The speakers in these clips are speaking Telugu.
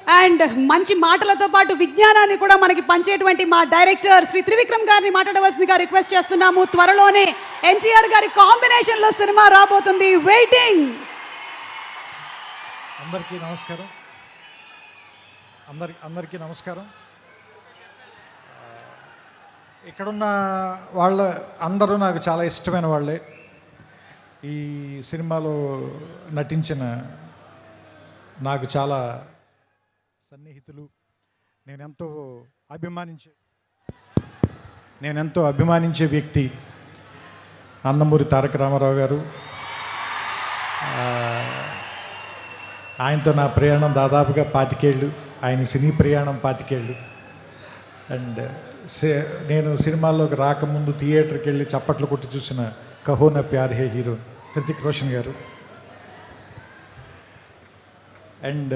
అండ్ మంచి మాటలతో పాటు విజ్ఞానాన్ని కూడా మనకి పంచేటువంటి మా డైరెక్టర్ శ్రీ త్రివిక్రమ్ గారిని మాట్లాడవలసిందిగా రిక్వెస్ట్ చేస్తున్నాము. త్వరలోనే ఎన్టీఆర్ గారి కాంబినేషన్లో సినిమా రాబోతుంది. వెయిటింగ్. అందరికీ నమస్కారం. అందరికీ నమస్కారం. ఇక్కడున్న వాళ్ళ అందరూ నాకు చాలా ఇష్టమైన వాళ్ళే. ఈ సినిమాలో నటించిన నాకు చాలా సన్నిహితులు. నేనెంతో అభిమానించే వ్యక్తి నందమూరి తారక రామారావు గారు. ఆయనతో నా ప్రయాణం దాదాపుగా 25 ఏళ్ళు. ఆయన సినీ ప్రయాణం 25 ఏళ్ళు. అండ్ నేను సినిమాల్లోకి రాకముందు థియేటర్కి వెళ్ళి చప్పట్లు కొట్టి చూసిన కహో నా ప్యార్ హే హీరో హృతిక్ రోషన్ గారు. అండ్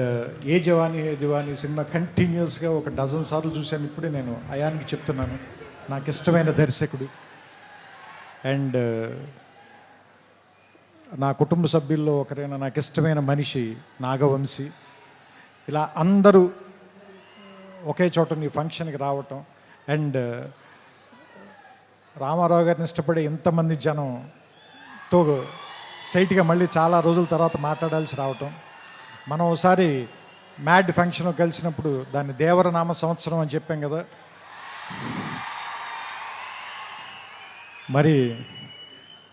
ఏ జవానీ సినిమా కంటిన్యూస్గా ఒక డజన్ సార్లు చూశాను. ఇప్పుడే నేను అయాన్కి చెప్తున్నాను, నాకు ఇష్టమైన దర్శకుడు. అండ్ నా కుటుంబ సభ్యుల్లో ఒకరైన నాకు ఇష్టమైన మనిషి నాగవంశీ. ఇలా అందరూ ఒకే చోట నీ ఫంక్షన్కి రావటం, అండ్ రామారావు గారిని ఇష్టపడే ఎంతమంది జనంతో స్ట్రైట్గా మళ్ళీ చాలా రోజుల తర్వాత మాట్లాడాల్సి రావటం. మనం ఒకసారి మ్యాడ్ ఫంక్షన్ కలిసినప్పుడు దాన్ని దేవరనామ సంవత్సరం అని చెప్పాం కదా. మరి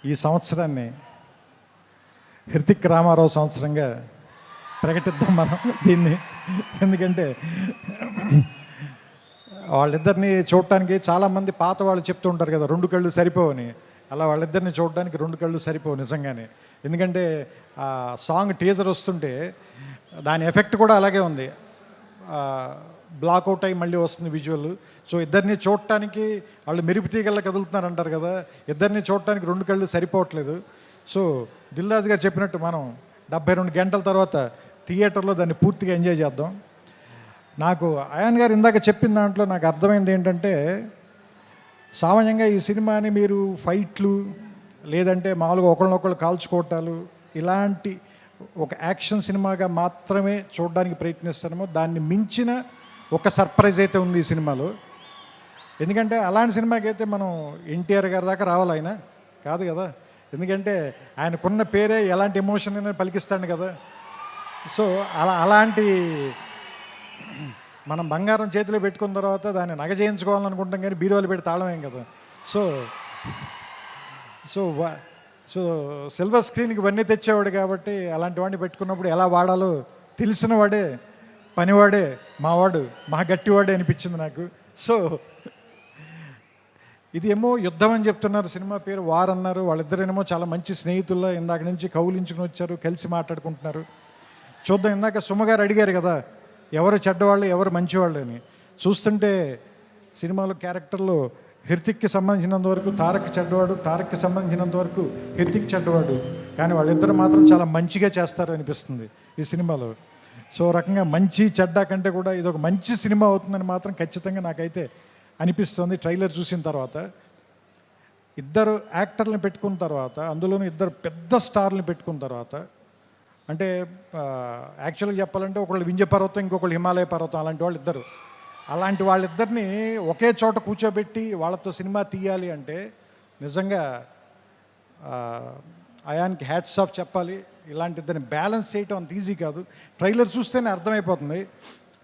ఈ సంవత్సరాన్ని హృతిక్ రామారావు సంవత్సరంగా ప్రకటిద్దాం మనం దీన్ని. ఎందుకంటే వాళ్ళిద్దరిని చూడటానికి చాలామంది పాత వాళ్ళు చెప్తూ ఉంటారు కదా, 2 కళ్ళు సరిపోవని. అలా వాళ్ళిద్దరిని చూడడానికి 2 కళ్ళు సరిపోవు నిజంగానే. ఎందుకంటే ఆ సాంగ్ టీజర్ వస్తుంటే దాని ఎఫెక్ట్ కూడా అలాగే ఉంది. బ్లాక్అవుట్ అయ్యి మళ్ళీ వస్తుంది విజువల్. సో ఇద్దరిని చూడటానికి వాళ్ళు మెరుపు తీగల్లా కదులుతున్నారు అంటారు కదా, ఇద్దరిని చూడటానికి 2 కళ్ళు సరిపోవట్లేదు. సో దిల్ రాజు గారు చెప్పినట్టు మనం 72 గంటల తర్వాత థియేటర్లో దాన్ని పూర్తిగా ఎంజాయ్ చేద్దాం. నాకు అయాన్ గారు ఇందాక చెప్పిన దాంట్లో నాకు అర్థమైంది ఏంటంటే, సామాన్యంగా ఈ సినిమాని మీరు ఫైట్లు లేదంటే మామూలుగా ఒకళ్ళనొకళ్ళు కాల్చుకోవటాలు ఇలాంటి ఒక యాక్షన్ సినిమాగా మాత్రమే చూడడానికి ప్రయత్నిస్తామో, దాన్ని మించిన ఒక సర్ప్రైజ్ అయితే ఉంది ఈ సినిమాలో. ఎందుకంటే అలాంటి సినిమాకి అయితే మనం ఎన్టీఆర్ గారి దాకా రావాలి, ఆయన కాదు కదా. ఎందుకంటే ఆయనకున్న పేరే ఎలాంటి ఎమోషన్ అయినా పలికిస్తాడు కదా. సో అలాంటి మనం బంగారం చేతిలో పెట్టుకున్న తర్వాత దాన్ని నగ చేయించుకోవాలనుకుంటాం, కానీ బీరువాలు పెట్టి తాళమేం కదా. సో సో సో సిల్వర్ స్క్రీన్కి ఇవన్నీ తెచ్చేవాడు కాబట్టి అలాంటి వాడిని పెట్టుకున్నప్పుడు ఎలా వాడాలో తెలిసిన వాడే, పనివాడే, మావాడు, మా గట్టివాడే అనిపించింది నాకు. సో ఇది ఏమో యుద్ధం అని చెప్తున్నారు, సినిమా పేరు వార్ అన్నారు. వాళ్ళిద్దరేమో చాలా మంచి స్నేహితుల్లో ఇందాక నుంచి కౌలించుకుని వచ్చారు, కలిసి మాట్లాడుకుంటున్నారు. చూద్దాం. ఇందాక సుమగారు అడిగారు కదా ఎవరు చెడ్డవాళ్ళు ఎవరు మంచివాళ్ళు అని. చూస్తుంటే సినిమాలో క్యారెక్టర్లో హృతిక్కి సంబంధించినంత వరకు తారక్ చెడ్డవాడు, తారక్కి సంబంధించినంత వరకు హృతిక్ చెడ్డవాడు. కానీ వాళ్ళిద్దరు మాత్రం చాలా మంచిగా చేస్తారు అనిపిస్తుంది ఈ సినిమాలో. సో రకంగా మంచి చెడ్డ కంటే కూడా ఇది ఒక మంచి సినిమా అవుతుందని మాత్రం ఖచ్చితంగా నాకైతే అనిపిస్తుంది. ట్రైలర్ చూసిన తర్వాత ఇద్దరు యాక్టర్లను పెట్టుకున్న తర్వాత, అందులోనూ ఇద్దరు పెద్ద స్టార్ని పెట్టుకున్న తర్వాత, అంటే యాక్చువల్గా చెప్పాలంటే ఒకళ్ళు వింధ్య పర్వతం, ఇంకొకళ్ళు హిమాలయ పర్వతం, అలాంటి వాళ్ళు ఇద్దరు. అలాంటి వాళ్ళిద్దరిని ఒకే చోట కూర్చోబెట్టి వాళ్ళతో సినిమా తీయాలి అంటే నిజంగా అయాన్కి హ్యాట్స్ ఆఫ్ చెప్పాలి. ఇలాంటి ఇద్దరిని బ్యాలెన్స్ చేయటం అంత ఈజీ కాదు. ట్రైలర్ చూస్తేనే అర్థమైపోతుంది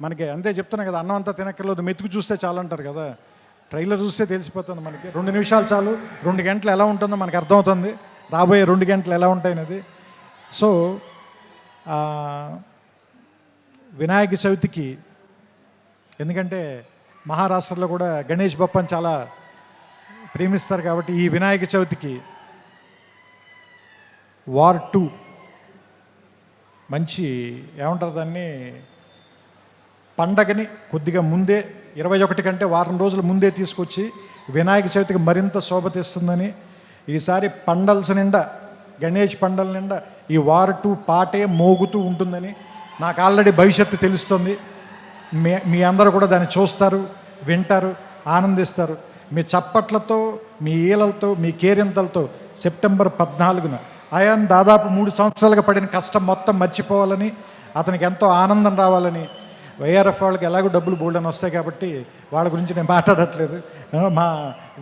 మనకి. అంతే చెప్తున్నా కదా, అన్నం అంతా తినక్కర్లేదు, మెతుకు చూస్తే చాలు అంటారు కదా. ట్రైలర్ చూస్తే తెలిసిపోతుంది మనకి. 2 నిమిషాలు చాలు, 2 గంటలు ఎలా ఉంటుందో మనకు అర్థమవుతుంది, రాబోయే 2 గంటలు ఎలా ఉంటాయనేది. సో వినాయక చవితికి, ఎందుకంటే మహారాష్ట్రలో కూడా గణేష్ బప్పని చాలా ప్రేమిస్తారు కాబట్టి, ఈ వినాయక చవితికి వార్ 2 మంచి ఏమంటారు దాన్ని, పండగని కొద్దిగా ముందే 21 కంటే వారం రోజుల ముందే తీసుకొచ్చి వినాయక చవితికి మరింత శోభ తెస్తుందని, ఈసారి పండల్స్ నిండా, గణేష్ పండల నిండా ఈ వార్ 2 పాటే మోగుతూ ఉంటుందని నాకు ఆల్రెడీ భవిష్యత్తు తెలుస్తుంది. మీ అందరూ కూడా దాన్ని చూస్తారు, వింటారు, ఆనందిస్తారు. మీ చప్పట్లతో, మీ ఈలలతో, మీ కేరింతలతో సెప్టెంబర్ 14న అయాన్ దాదాపు 3 సంవత్సరాలుగా పడిన కష్టం మొత్తం మర్చిపోవాలని, అతనికి ఎంతో ఆనందం రావాలని, వైఆర్ఎఫ్ వాళ్ళకి ఎలాగో డబ్బులు బోల్డ్ అని వస్తాయి కాబట్టి వాళ్ళ గురించి నేను మాట్లాడట్లేదు. మా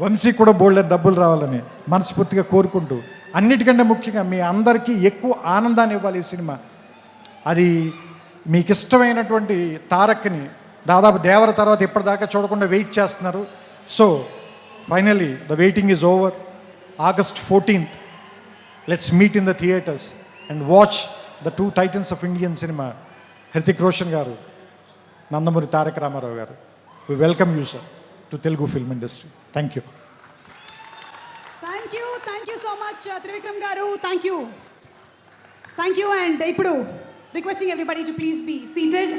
వంశీ కూడా బోల్డ్ అని డబ్బులు రావాలని మనస్ఫూర్తిగా కోరుకుంటూ, అన్నిటికంటే ముఖ్యంగా మీ అందరికీ ఎక్కువ ఆనందాన్ని ఇవ్వాలి ఈ సినిమా. అది మీకు ఇష్టమైనటువంటి తారక్ని దాదాపు దేవర తర్వాత ఇప్పటిదాకా చూడకుండా వెయిట్ చేస్తున్నారు. So finally the waiting is over. August 14th, let's meet in the theaters and watch the two titans of Indian cinema, Hrithik Roshan garu, Nandamuri Tarak Ramarao garu. We welcome you, sir, to Telugu film industry. Thank you. Thank you so much, Trivikram garu. Thank you. And ఇప్పుడు requesting everybody to please be seated.